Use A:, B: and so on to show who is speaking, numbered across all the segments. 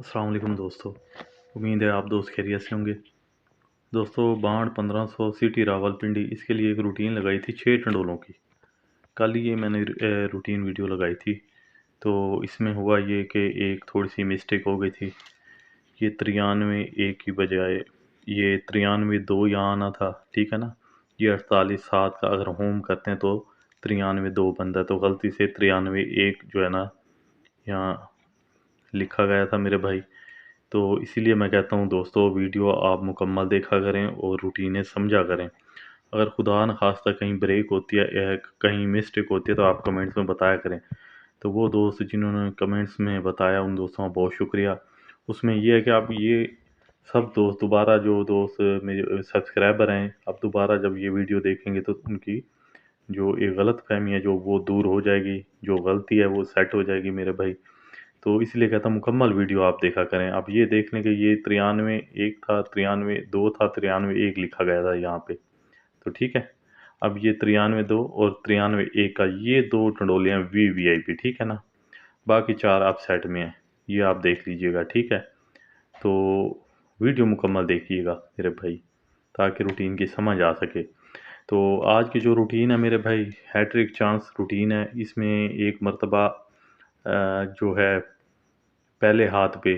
A: अस्सलाम वालेकुम दोस्तों। उम्मीद है आप दोस्त खैरियत से होंगे। दोस्तों, बाढ़ 1500 सिटी रावलपिंडी इसके लिए एक रूटीन लगाई थी 6 टंडोलों की। कल ये मैंने रूटीन वीडियो लगाई थी। तो इसमें हुआ ये कि एक थोड़ी सी मिस्टेक हो गई थी। ये 93 एक की बजाय ये 93 2 यहाँ आना था, ठीक है ना। ये 48 7 का अगर होम करते हैं तो 93 2 बनता है, तो गलती से 93 1 जो है ना यहाँ लिखा गया था मेरे भाई। तो इसीलिए मैं कहता हूँ दोस्तों, वीडियो आप मुकम्मल देखा करें और रूटीनें समझा करें। अगर खुदा न खास्ता कहीं ब्रेक होती है या कहीं मिस्टेक होती है तो आप कमेंट्स में बताया करें। तो वो दोस्त जिन्होंने कमेंट्स में बताया उन दोस्तों का बहुत शुक्रिया। उसमें ये है कि आप ये सब दोस्त दोबारा जो दोस्त मेरे सब्सक्राइबर हैं, अब दोबारा जब ये वीडियो देखेंगे तो उनकी जो एक गलतफ़हमी है जो वो दूर हो जाएगी, जो गलती है वो सेट हो जाएगी मेरे भाई। तो इसलिए कहता हूँ मुकम्मल वीडियो आप देखा करें। आप ये देख लें कि ये 93 1 था, 93 2 था, 93 1 लिखा गया था यहाँ पे। तो ठीक है। अब ये 93 2 और 93 1 का ये 2 टंडोले हैं वीवीआईपी, ठीक है ना। बाकी 4 आप सेट में हैं। ये आप देख लीजिएगा, ठीक है। तो वीडियो मुकम्मल देखिएगा मेरे भाई, ताकि रूटीन की समझ आ सके। तो आज की जो रूटीन है मेरे भाई, हैट्रिक चांस रूटीन है। इसमें एक मर्तबा जो है पहले हाथ पे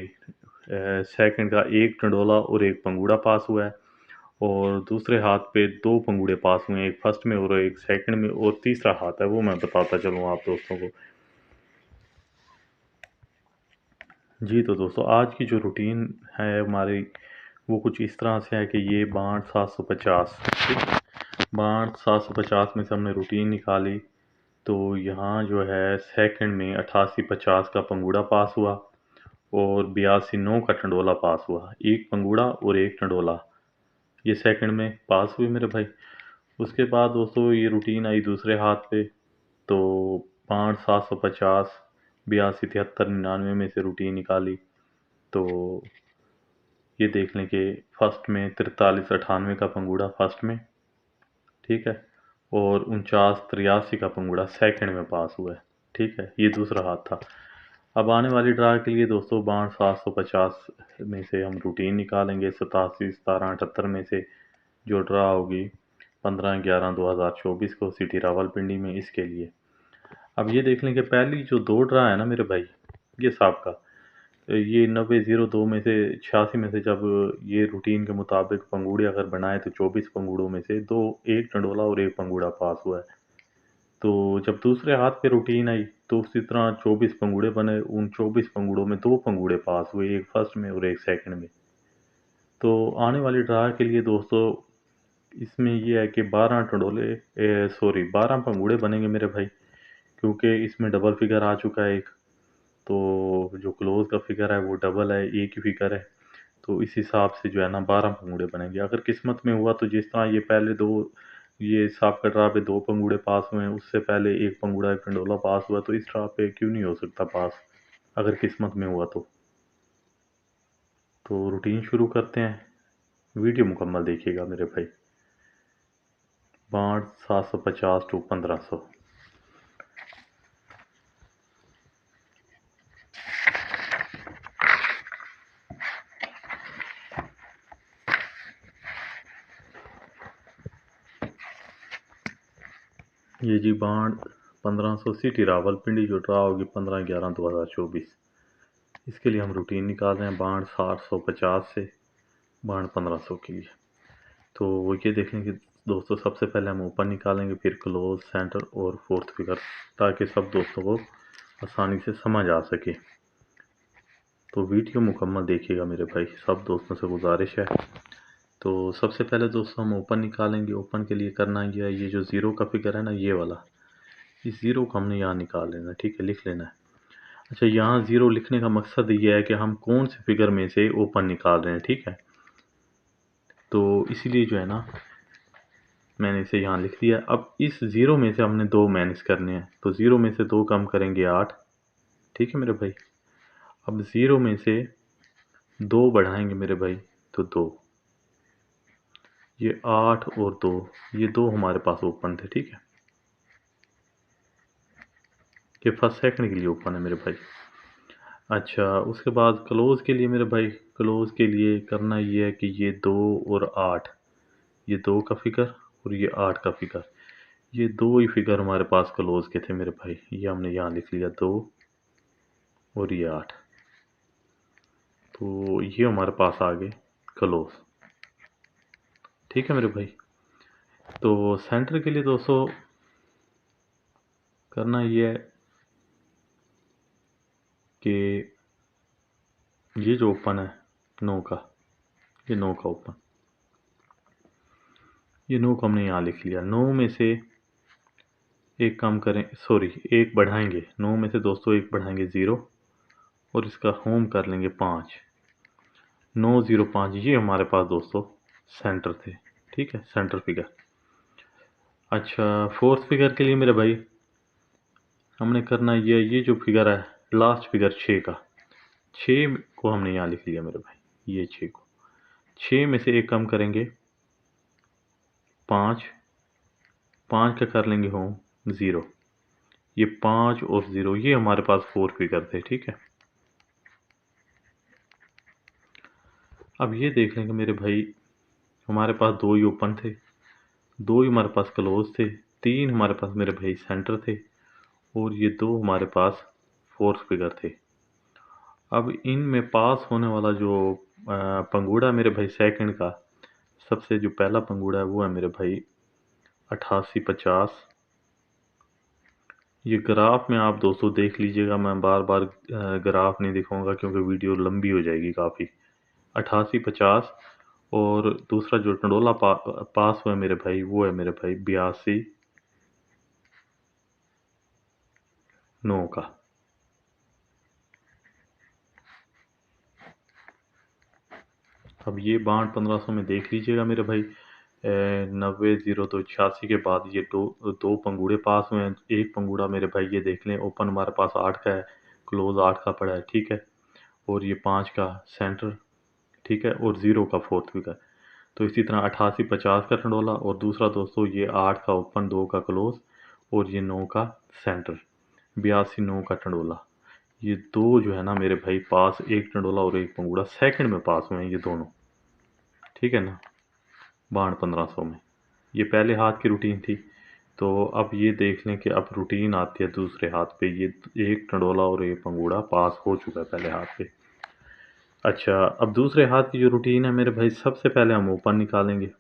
A: सेकंड का एक टंडोला और एक पंगूड़ा पास हुआ है, और दूसरे हाथ पे 2 पंगूड़े पास हुए हैं, एक फर्स्ट में और एक सेकंड में, और तीसरा हाथ है वो मैं बताता चलूँ आप दोस्तों को। जी तो दोस्तों, आज की जो रूटीन है हमारी वो कुछ इस तरह से है कि ये बाढ़ 750, ठीक है। बाढ़ 750 में से हमने रूटीन निकाली। तो यहाँ जो है सेकंड में 88 50 का पंगूड़ा पास हुआ और 82 9 का टंडोला पास हुआ। एक पंगूड़ा और एक टंडोला ये सेकंड में पास हुए मेरे भाई। उसके बाद दोस्तों ये रूटीन आई दूसरे हाथ पे। तो 5 750 82 73 99 में से रूटीन निकाली। तो ये देख लें कि फर्स्ट में 43 98 का पंगूड़ा फर्स्ट में, ठीक है, और 49 83 का पंगूड़ा सेकंड में पास हुआ है, ठीक है। ये दूसरा हाथ था। अब आने वाली ड्रा के लिए दोस्तों 62 750 में से हम रूटीन निकालेंगे। 87 17 78 में से जो ड्रा होगी 15/11/2024 को सिटी रावलपिंडी में, इसके लिए। अब ये देख लें कि पहली जो 2 ड्रा है ना मेरे भाई, ये साहब का, ये 90 02 में से 86 में से जब ये रूटीन के मुताबिक पंगूड़े अगर बनाए तो 24 पंगूड़ों में से दो, एक टंडोला और एक पंगूड़ा पास हुआ है। तो जब दूसरे हाथ पे रूटीन आई तो उसी तरह 24 पंगूड़े बने। उन 24 पंगूड़ों में 2 पंगूड़े पास हुए, एक फर्स्ट में और एक सेकंड में। तो आने वाली ड्रा के लिए दोस्तों इसमें ये है कि 12 टंडोले, सॉरी 12 पंगूड़े बनेंगे मेरे भाई, क्योंकि इसमें डबल फिगर आ चुका है एक। तो जो क्लोज का फिगर है वो डबल है, एक ही फिगर है। तो इस हिसाब से जो है ना 12 पंगूड़े बनेंगे। अगर किस्मत में हुआ तो जिस तरह ये पहले दो, ये सांप कटरा पे 2 पंगूड़े पास हुए हैं, उससे पहले एक पंगूड़ा एक टंडोला पास हुआ, तो इस ड्रा पे क्यों नहीं हो सकता पास, अगर किस्मत में हुआ तो रूटीन शुरू करते हैं। वीडियो मुकम्मल देखिएगा मेरे भाई। 5 750 टू 1500। ये जी बाढ़ 1500 सिटी रावलपिंडी जो ड्रा होगी 15/11/2024, इसके लिए हम रूटीन निकाल रहे हैं बाढ़ 750 से बाढ़ 1500 के लिए। तो वो ये देखें कि दोस्तों सबसे पहले हम ओपन निकालेंगे, फिर क्लोज, सेंटर और फोर्थ फिगर, ताकि सब दोस्तों को आसानी से समझ आ सके। तो वीडियो मुकम्मल देखिएगा मेरे भाई, सब दोस्तों से गुजारिश है। तो सबसे पहले दोस्तों हम ओपन निकालेंगे। ओपन के लिए करना ये है, ये जो ज़ीरो का फिगर है ना ये वाला, इस ज़ीरो को हमने यहाँ निकाल लेना, ठीक है, लिख लेना है। अच्छा, यहाँ ज़ीरो लिखने का मकसद ये है कि हम कौन से फिगर में से ओपन निकाल रहे हैं, ठीक है। तो इसीलिए जो है ना मैंने इसे यहाँ लिख दिया। अब इस ज़ीरो में से हमने 2 माइनस करने हैं, तो ज़ीरो में से 2 कम करेंगे 8, ठीक है मेरे भाई। अब ज़ीरो में से 2 बढ़ाएंगे मेरे भाई तो 2, ये 8 और 2, ये 2 हमारे पास ओपन थे, ठीक है। ये फर्स्ट सेकंड के लिए ओपन है मेरे भाई। अच्छा, उसके बाद क्लोज़ के लिए मेरे भाई, क्लोज़ के लिए करना ये है कि ये 2 और 8, ये 2 का फिगर और ये 8 का फिगर, ये 2 ही फिगर हमारे पास क्लोज़ के थे मेरे भाई। ये हमने यहाँ लिख लिया 2 और ये 8। तो ये हमारे पास आ गए क्लोज़। ठीक है मेरे भाई। तो सेंटर के लिए दोस्तों करना ये है कि ये जो ओपन है 9 का, ये 9 का ओपन, ये 9 को हमने यहाँ लिख लिया। 9 में से एक कम करें, सॉरी एक बढ़ाएंगे, 9 में से दोस्तों एक बढ़ाएंगे 0 और इसका होम कर लेंगे 5। 905 ये हमारे पास दोस्तों सेंटर थे। ठीक है, सेंटर फिगर। अच्छा, फोर्थ फिगर के लिए मेरे भाई हमने करना ये जो फिगर है लास्ट फिगर 6 का, 6 को हमने यहाँ लिख लिया मेरे भाई, ये 6 को, 6 में से एक कम करेंगे 5, 5 का कर लेंगे होम 0। ये 5 और 0 ये हमारे पास फोर फिगर थे। ठीक है, अब ये देख लेंगे मेरे भाई, हमारे पास 2 ही ओपन थे, 2 ही हमारे पास क्लोज थे, 3 हमारे पास मेरे भाई सेंटर थे और ये 2 हमारे पास फोर्थ फिगर थे। अब इनमें पास होने वाला जो पंगूड़ा मेरे भाई सेकंड का, सबसे जो पहला पंगूड़ा है वो है मेरे भाई 8850। ये ग्राफ में आप दोस्तों देख लीजिएगा, मैं बार बार ग्राफ नहीं दिखाऊंगा क्योंकि वीडियो लंबी हो जाएगी काफ़ी। 8850 और दूसरा जो टंडोला पास हुआ है मेरे भाई वो है मेरे भाई 82 9 का। अब ये बाढ़ 1500 में देख लीजिएगा मेरे भाई, 90 02 86 के बाद ये दो पंगूड़े पास हुए हैं। एक पंगूड़ा मेरे भाई ये देख लें ओपन हमारे पास 8 का है, क्लोज 8 का पड़ा है। ठीक है, और ये 5 का सेंटर। ठीक है, और 0 का फोर्थ विकेट। तो इसी तरह 88 50 का टंडोला और दूसरा दोस्तों ये 8 का ओपन 2 का क्लोज और ये 9 का सेंटर, 82 9 का टंडोला। ये दो जो है ना मेरे भाई पास, एक टंडोला और एक पंगूड़ा सेकंड में पास हुए हैं ये दोनों। ठीक है ना, बाढ़ 1500 में ये पहले हाथ की रूटीन थी। तो अब ये देख लें कि अब रूटीन आती है दूसरे हाथ पे, ये एक टंडोला और एक पंगूड़ा पास हो चुका है पहले हाथ पे। अच्छा, अब दूसरे हाथ की जो रूटीन है मेरे भाई, सबसे पहले हम ओपन निकालेंगे।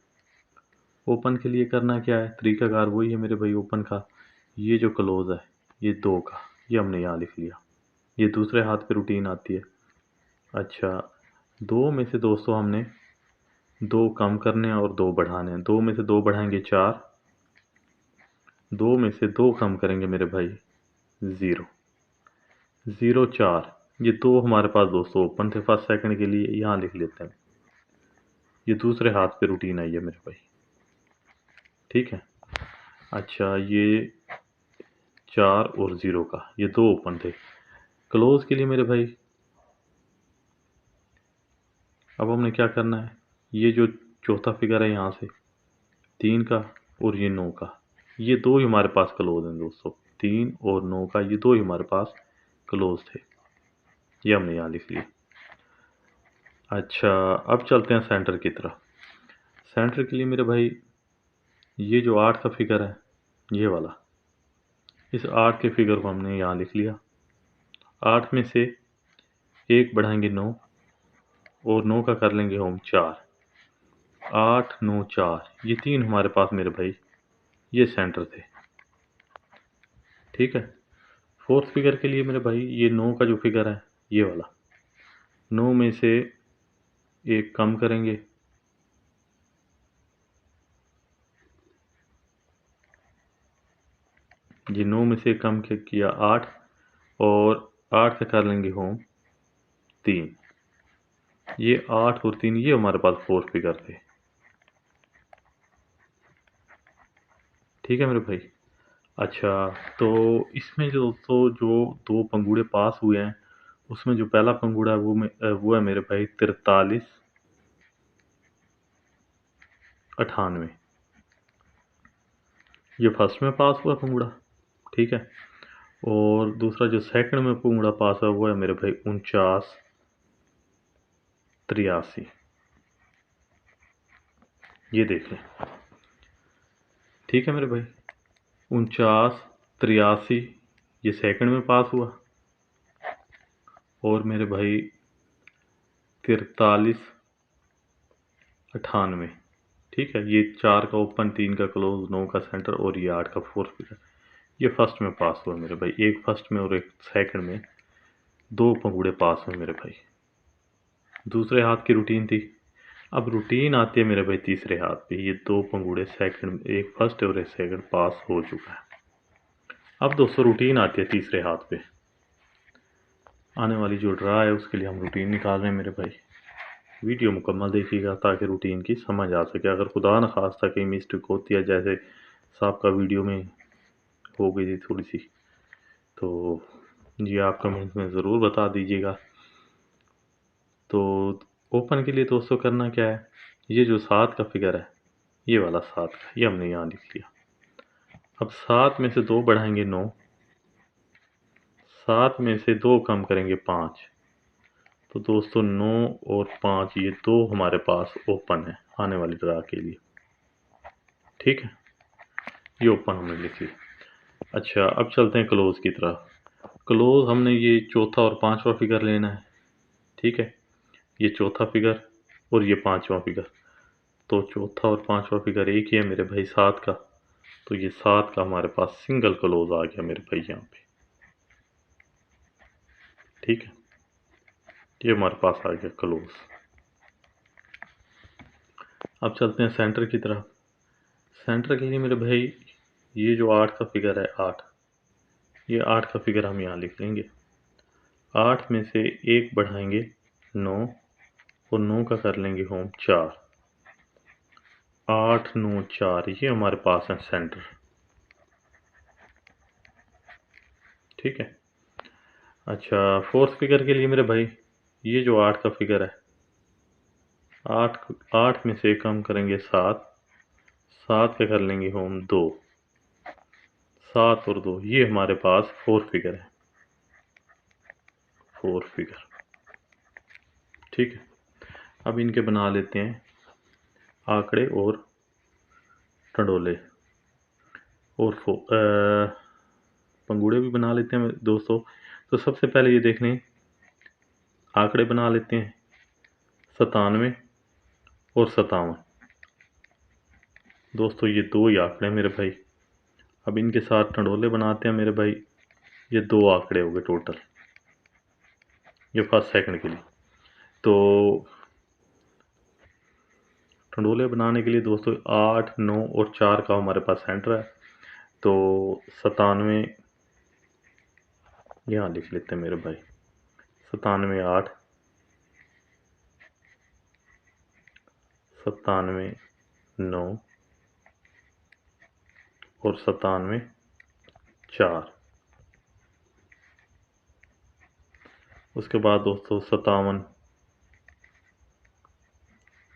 A: ओपन के लिए करना क्या है, तरीकाकार वही है मेरे भाई ओपन का। ये जो क्लोज है ये 2 का, ये हमने यहाँ लिख लिया, ये दूसरे हाथ पे रूटीन आती है। अच्छा, 2 में से दोस्तों हमने 2 कम करने हैं और 2 बढ़ाने हैं। 2 में से 2 बढ़ाएंगे 4, 2 में से 2 कम करेंगे मेरे भाई 0, 0 4। ये 2 हमारे पास दोस्तों ओपन थे फर्स्ट सेकंड के लिए, यहाँ लिख लेते हैं। ये दूसरे हाथ पे रूटीन आई है मेरे भाई। ठीक है, अच्छा ये 4 और 0 का, ये 2 ओपन थे। क्लोज के लिए मेरे भाई अब हमने क्या करना है, ये जो चौथा फिगर है यहाँ से 3 का और ये 9 का, ये 2 ही हमारे पास क्लोज हैं दोस्तों। 3 और 9 का ये 2 ही हमारे पास क्लोज थे, ये हमने यहाँ लिख लिया। अच्छा, अब चलते हैं सेंटर की तरफ। सेंटर के लिए मेरे भाई ये जो 8 का फिगर है ये वाला, इस 8 के फिगर को हमने यहाँ लिख लिया। 8 में से एक बढ़ाएंगे 9 और 9 का कर लेंगे हम 4। 8 9 4 ये 3 हमारे पास मेरे भाई ये सेंटर थे। ठीक है, फोर्थ फिगर के लिए मेरे भाई ये 9 का जो फिगर है ये वाला, 9 में से एक कम करेंगे, ये 9 में से कम किया 8 और 8 का कर लेंगे होम 3। ये 8 और 3 ये हमारे पास फोर्थ फिगर थे। ठीक है मेरे भाई। अच्छा, तो इसमें जो तो जो दो पंगूड़े पास हुए हैं उसमें जो पहला पंगूड़ा है वो है मेरे भाई 43 98, ये फर्स्ट में पास हुआ पंगूड़ा। ठीक है, और दूसरा जो सेकंड में पंगुड़ा पास हुआ वो है मेरे भाई 49 83। ये देख लें, ठीक है मेरे भाई। 49 83 ये सेकंड में पास हुआ। और मेरे भाई 43 98, ठीक है। ये 4 का ओपन, 3 का क्लोज, 9 का सेंटर और ये 8 का फोर्थ फिगर। ये फर्स्ट में पास हुआ मेरे भाई, एक फर्स्ट में और एक सेकंड में, 2 पंगुड़े पास हुए मेरे भाई। दूसरे हाथ की रूटीन थी। अब रूटीन आती है मेरे भाई तीसरे हाथ पे। ये 2 पंगुड़े सेकंड, एक फर्स्ट और एक सेकंड पास हो चुका है। अब दोस्तों रूटीन आती है तीसरे हाथ पे। आने वाली जो ड्रा है उसके लिए हम रूटीन निकाल रहे हैं मेरे भाई। वीडियो मुकम्मल देखिएगा ताकि रूटीन की समझ आ सके। अगर खुदा न खास्ता कहीं मिस्टेक होती है, जैसे साहब का वीडियो में हो गई थी थोड़ी सी, तो जी आप कमेंट में ज़रूर बता दीजिएगा। तो ओपन के लिए दोस्तों करना क्या है, ये जो 7 का फिगर है, ये वाला 7 का, ये हमने यहाँ लिख लिया। अब 7 में से 2 बढ़ाएंगे 9, 7 में से 2 कम करेंगे 5। तो दोस्तों 9 और 5 ये 2 हमारे पास ओपन है आने वाली ड्रा के लिए, ठीक है। ये ओपन हमने लिख लिया। अच्छा, अब चलते हैं क्लोज की तरफ। क्लोज हमने ये चौथा और पांचवा फिगर लेना है, ठीक है। ये चौथा फिगर और ये पांचवा फिगर। तो चौथा और पांचवा फिगर एक ही है मेरे भाई 7 का। तो ये 7 का हमारे पास सिंगल क्लोज आ गया मेरे भाई यहाँ पे, ठीक है। ये हमारे पास आ गया क्लोज। अब चलते हैं सेंटर की तरफ। सेंटर के लिए मेरे भाई ये जो 8 का फिगर है 8, ये 8 का फिगर हम यहाँ लिख लेंगे। 8 में से 1 बढ़ाएंगे 9 और 9 का कर लेंगे होम 4। 8 9 4 ये हमारे पास है सेंटर, ठीक है। अच्छा, फोर्थ फिगर के लिए मेरे भाई ये जो 8 का फिगर है, 8 8 में से कम करेंगे 7, 7 का कर लेंगे होम 2। 7 और 2 ये हमारे पास फोर्थ फिगर है, फोर्थ फिगर, ठीक है। अब इनके बना लेते हैं आंकड़े और टंडोले और पंगूड़े भी बना लेते हैं दोस्तों। तो सबसे पहले ये देख लें, आंकड़े बना लेते हैं 97 और 57। दोस्तों ये 2 ही आंकड़े मेरे भाई। अब इनके साथ टंडोले बनाते हैं मेरे भाई। ये 2 आंकड़े हो गए टोटल, ये फर्स्ट सेकंड के लिए। तो टंडोले बनाने के लिए दोस्तों 8 9 और 4 का हमारे पास सेंटर है। तो 97 यहाँ लिख लेते हैं मेरे भाई। 97 8, 97 9 और 97 4। उसके बाद दोस्तों 57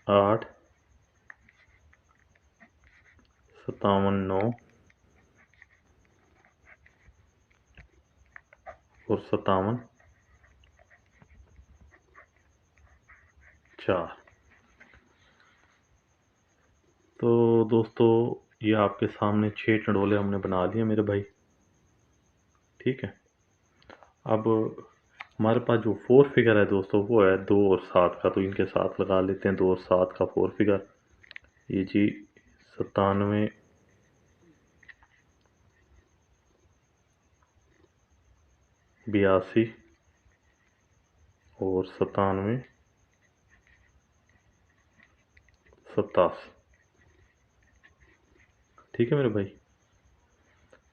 A: 8, 57 9 और 57 4। तो दोस्तों ये आपके सामने 6 टंडोले हमने बना लिए मेरे भाई, ठीक है। अब हमारे पास जो फोर फिगर है दोस्तों वो है 2 और 7 का। तो इनके साथ लगा लेते हैं 2 और 7 का फोर फिगर। ये जी 97 82 और 97 87, ठीक है मेरे भाई।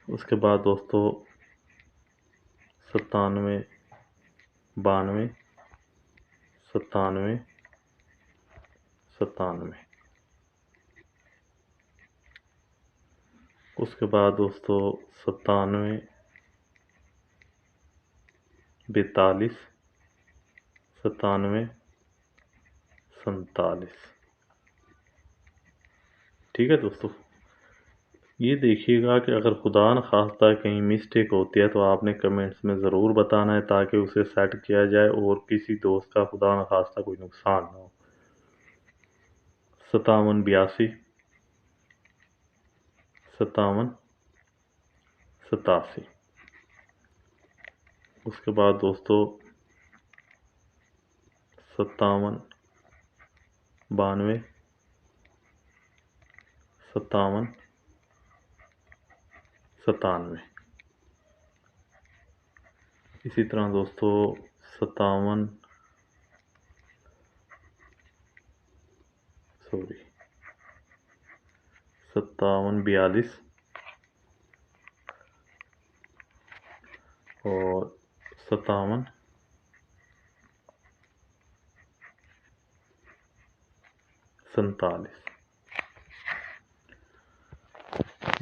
A: उसके बाद दोस्तों 97 92 97 97। उसके बाद दोस्तों 97 42 97 47, ठीक है दोस्तों। ये देखिएगा कि अगर खुदा न खास्ता कहीं मिस्टेक होती है तो आपने कमेंट्स में ज़रूर बताना है ताकि उसे सेट किया जाए और किसी दोस्त का खुदा न खास्ता कोई नुकसान ना हो। 57 82 57 87। उसके बाद दोस्तों 57 92 57 97। इसी तरह दोस्तों 57 42 और 57 47।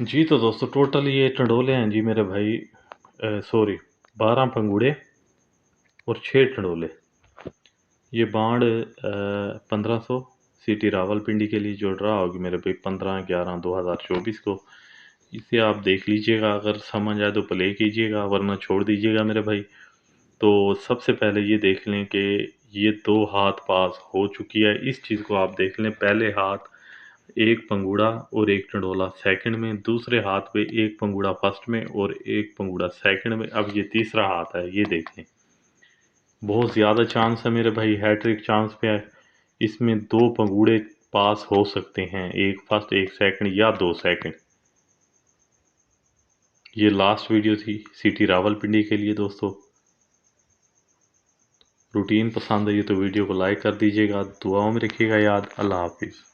A: जी तो दोस्तों टोटल ये टंडोले हैं जी मेरे भाई, 12 पंगुड़े और 6 टंडोले। ये बाढ़ 1500 सिटी रावलपिंडी के लिए जुड़ रहा होगी मेरे भाई 15/11/2024 को। इसे आप देख लीजिएगा, अगर समझ आए तो प्ले कीजिएगा वरना छोड़ दीजिएगा मेरे भाई। तो सबसे पहले ये देख लें कि ये 2 हाथ पास हो चुकी है, इस चीज़ को आप देख लें। पहले हाथ एक पंगुड़ा और एक टंडोला सेकंड में, दूसरे हाथ पे एक पंगुड़ा फर्स्ट में और एक पंगुड़ा सेकंड में। अब ये तीसरा हाथ है, ये देख लें। बहुत ज़्यादा चांस है मेरे भाई, हैट्रिक चांस पे है। इसमें 2 पंगुड़े पास हो सकते हैं, एक फर्स्ट एक सेकंड या 2 सेकंड। ये लास्ट वीडियो थी सिटी रावलपिंडी के लिए दोस्तों। रूटीन पसंद आई तो वीडियो को लाइक कर दीजिएगा, दुआओं में रखिएगा याद। अल्लाह हाफिज़।